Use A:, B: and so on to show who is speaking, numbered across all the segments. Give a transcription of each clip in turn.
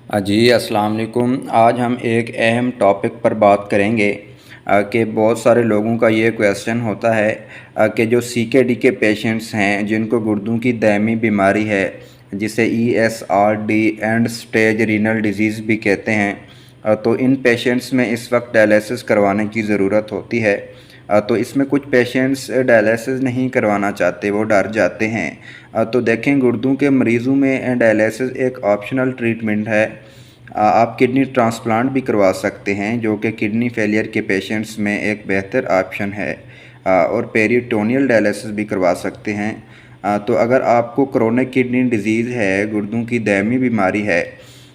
A: जी अस्सलाम वालेकुम। आज हम एक अहम टॉपिक पर बात करेंगे कि बहुत सारे लोगों का ये क्वेश्चन होता है कि जो सीकेडी के पेशेंट्स हैं जिनको गुर्दों की दायमी बीमारी है जिसे ESRD and stage renal disease भी कहते हैं, तो इन पेशेंट्स में इस वक्त डायलिसिस करवाने की ज़रूरत होती है। तो इसमें कुछ पेशेंट्स डायलिसिस नहीं करवाना चाहते, वो डर जाते हैं। तो देखें, गुर्दों के मरीज़ों में डायलिसिस एक ऑप्शनल ट्रीटमेंट है। आप किडनी ट्रांसप्लांट भी करवा सकते हैं जो कि किडनी फेलियर के पेशेंट्स में एक बेहतर ऑप्शन है, और पेरिटोनियल डायलिसिस भी करवा सकते हैं। तो अगर आपको क्रोनिक किडनी डिजीज़ है, गुर्दों की दायमी बीमारी है,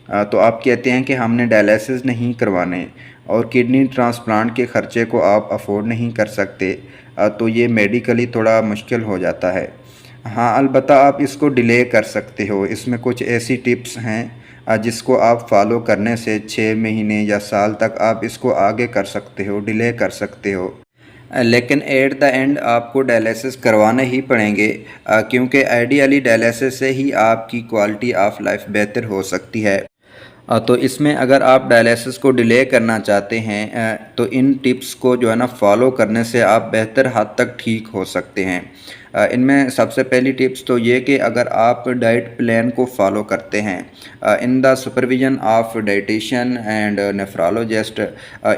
A: तो आप कहते हैं कि हमने डायलिसिस नहीं करवाने और किडनी ट्रांसप्लांट के ख़र्चे को आप अफोर्ड नहीं कर सकते, तो ये मेडिकली थोड़ा मुश्किल हो जाता है। हाँ, अलबत्ता आप इसको डिले कर सकते हो। इसमें कुछ ऐसी टिप्स हैं जिसको आप फॉलो करने से 6 महीने या साल तक आप इसको आगे कर सकते हो, डिले कर सकते हो। लेकिन एट द एंड आपको डायलिसिस करवाने ही पड़ेंगे, क्योंकि आइडियली डायलिसिस से ही आपकी क्वालिटी ऑफ लाइफ बेहतर हो सकती है। तो इसमें अगर आप डायलिसिस को डिले करना चाहते हैं, तो इन टिप्स को जो है ना फॉलो करने से आप बेहतर हद तक ठीक हो सकते हैं। इनमें सबसे पहली टिप्स तो ये कि अगर आप डाइट प्लान को फॉलो करते हैं in the supervision of dietitian and nephrologist,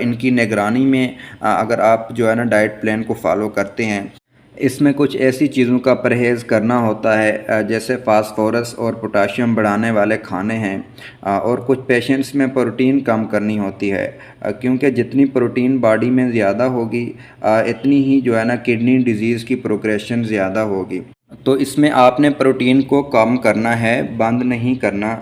A: इनकी निगरानी में अगर आप जो है ना डाइट प्लान को फॉलो करते हैं, इसमें कुछ ऐसी चीज़ों का परहेज़ करना होता है जैसे फास्फोरस और पोटाशियम बढ़ाने वाले खाने हैं, और कुछ पेशेंट्स में प्रोटीन कम करनी होती है, क्योंकि जितनी प्रोटीन बॉडी में ज़्यादा होगी इतनी ही जो है ना किडनी डिजीज़ की प्रोग्रेशन ज़्यादा होगी। तो इसमें आपने प्रोटीन को कम करना है, बंद नहीं करना,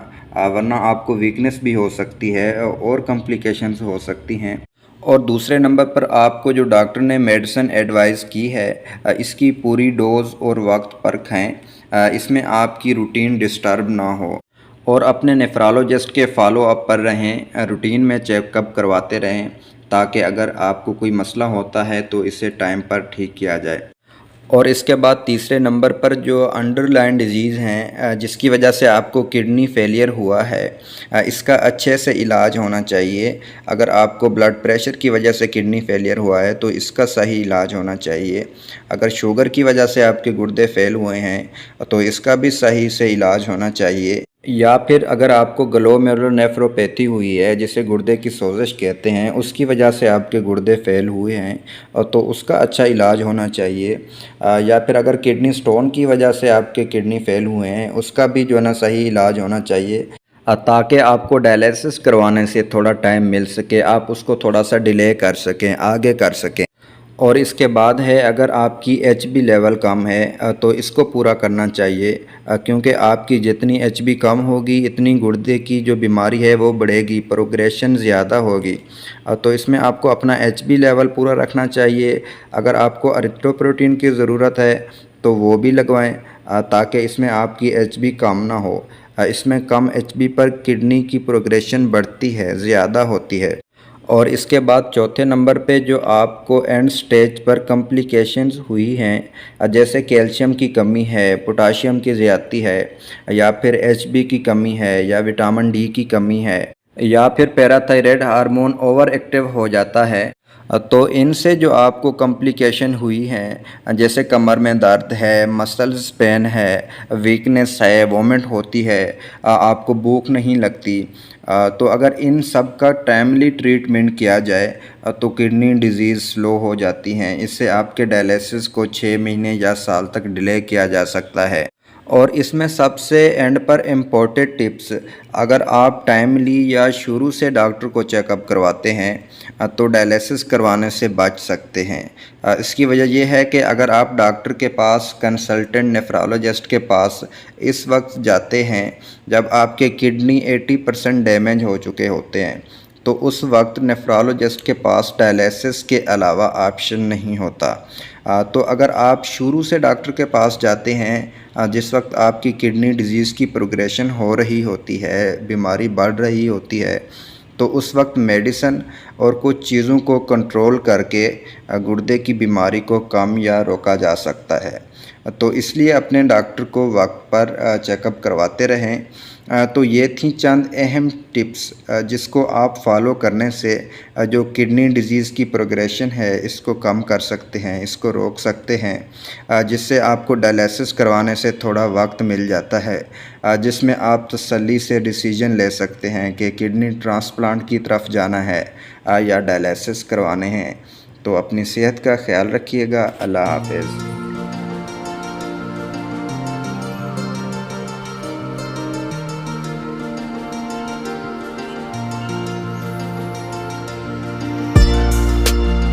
A: वरना आपको वीकनेस भी हो सकती है और कॉम्प्लिकेशंस हो सकती हैं। और दूसरे नंबर पर आपको जो डॉक्टर ने मेडिसिन एडवाइस की है इसकी पूरी डोज़ और वक्त पर खाएं, इसमें आपकी रूटीन डिस्टर्ब ना हो, और अपने नेफ्रोलॉजिस्ट के फॉलो अप पर रहें, रूटीन में चेकअप करवाते रहें, ताकि अगर आपको कोई मसला होता है तो इसे टाइम पर ठीक किया जाए। और इसके बाद तीसरे नंबर पर जो अंडरलाइन डिजीज़ हैं जिसकी वजह से आपको किडनी फेलियर हुआ है, इसका अच्छे से इलाज होना चाहिए। अगर आपको ब्लड प्रेशर की वजह से किडनी फेलियर हुआ है तो इसका सही इलाज होना चाहिए। अगर शुगर की वजह से आपके गुर्दे फेल हुए हैं तो इसका भी सही से इलाज होना चाहिए। या फिर अगर आपको ग्लोमेरुलोनेफ्रोपैथी हुई है जिसे गुर्दे की सोजिश कहते हैं, उसकी वजह से आपके गुर्दे फेल हुए हैं और तो उसका अच्छा इलाज होना चाहिए। या फिर अगर किडनी स्टोन की वजह से आपके किडनी फेल हुए हैं, उसका भी जो है ना सही इलाज होना चाहिए, ताकि आपको डायलिसिस करवाने से थोड़ा टाइम मिल सके, आप उसको थोड़ा सा डिले कर सकें, आगे कर सकें। और इसके बाद है, अगर आपकी HB लेवल कम है तो इसको पूरा करना चाहिए, क्योंकि आपकी जितनी HB कम होगी इतनी गुर्दे की जो बीमारी है वो बढ़ेगी, प्रोग्रेशन ज़्यादा होगी। तो इसमें आपको अपना HB लेवल पूरा रखना चाहिए। अगर आपको एरिथ्रोपोइटिन की ज़रूरत है तो वो भी लगवाएं, ताकि इसमें आपकी HB कम ना हो। इसमें कम HB पर किडनी की प्रोग्रेशन बढ़ती है, ज़्यादा होती है। और इसके बाद चौथे नंबर पे जो आपको एंड स्टेज पर कॉम्प्लिकेशंस हुई हैं, जैसे कैल्शियम की कमी है, पोटाशियम की ज़्यादती है, या फिर HB की कमी है, या विटामिन D की कमी है, या फिर पैराथायराइड हार्मोन ओवर एक्टिव हो जाता है, तो इनसे जो आपको कॉम्प्लिकेशन हुई हैं जैसे कमर में दर्द है, मसल्स पेन है, वीकनेस है, वोमिट होती है, आपको भूख नहीं लगती, तो अगर इन सब का टाइमली ट्रीटमेंट किया जाए तो किडनी डिजीज़ स्लो हो जाती हैं। इससे आपके डायलिसिस को 6 महीने या साल तक डिले किया जा सकता है। और इसमें सबसे एंड पर इम्पोर्टेंट टिप्स, अगर आप टाइमली या शुरू से डॉक्टर को चेकअप करवाते हैं तो डायलिसिस करवाने से बच सकते हैं। इसकी वजह यह है कि अगर आप डॉक्टर के पास, कंसल्टेंट नेफ्रोलॉजिस्ट के पास इस वक्त जाते हैं जब आपके किडनी 80% डैमेज हो चुके होते हैं, तो उस वक्त नेफ्रोलॉजिस्ट के पास डायलिसिस के अलावा ऑप्शन नहीं होता। तो अगर आप शुरू से डॉक्टर के पास जाते हैं जिस वक्त आपकी किडनी डिजीज़ की प्रोग्रेशन हो रही होती है, बीमारी बढ़ रही होती है, तो उस वक्त मेडिसिन और कुछ चीज़ों को कंट्रोल करके गुर्दे की बीमारी को कम या रोका जा सकता है। तो इसलिए अपने डॉक्टर को वक्त पर चेकअप करवाते रहें। तो ये थी चंद अहम टिप्स जिसको आप फॉलो करने से जो किडनी डिजीज़ की प्रोग्रेशन है इसको कम कर सकते हैं, इसको रोक सकते हैं, जिससे आपको डायलिसिस करवाने से थोड़ा वक्त मिल जाता है, जिसमें आप तसल्ली से डिसीजन ले सकते हैं कि किडनी ट्रांसप्लांट की तरफ जाना है या डायलिसिस करवाने हैं। तो अपनी सेहत का ख्याल रखिएगा। अल्लाह हाफ़िज़।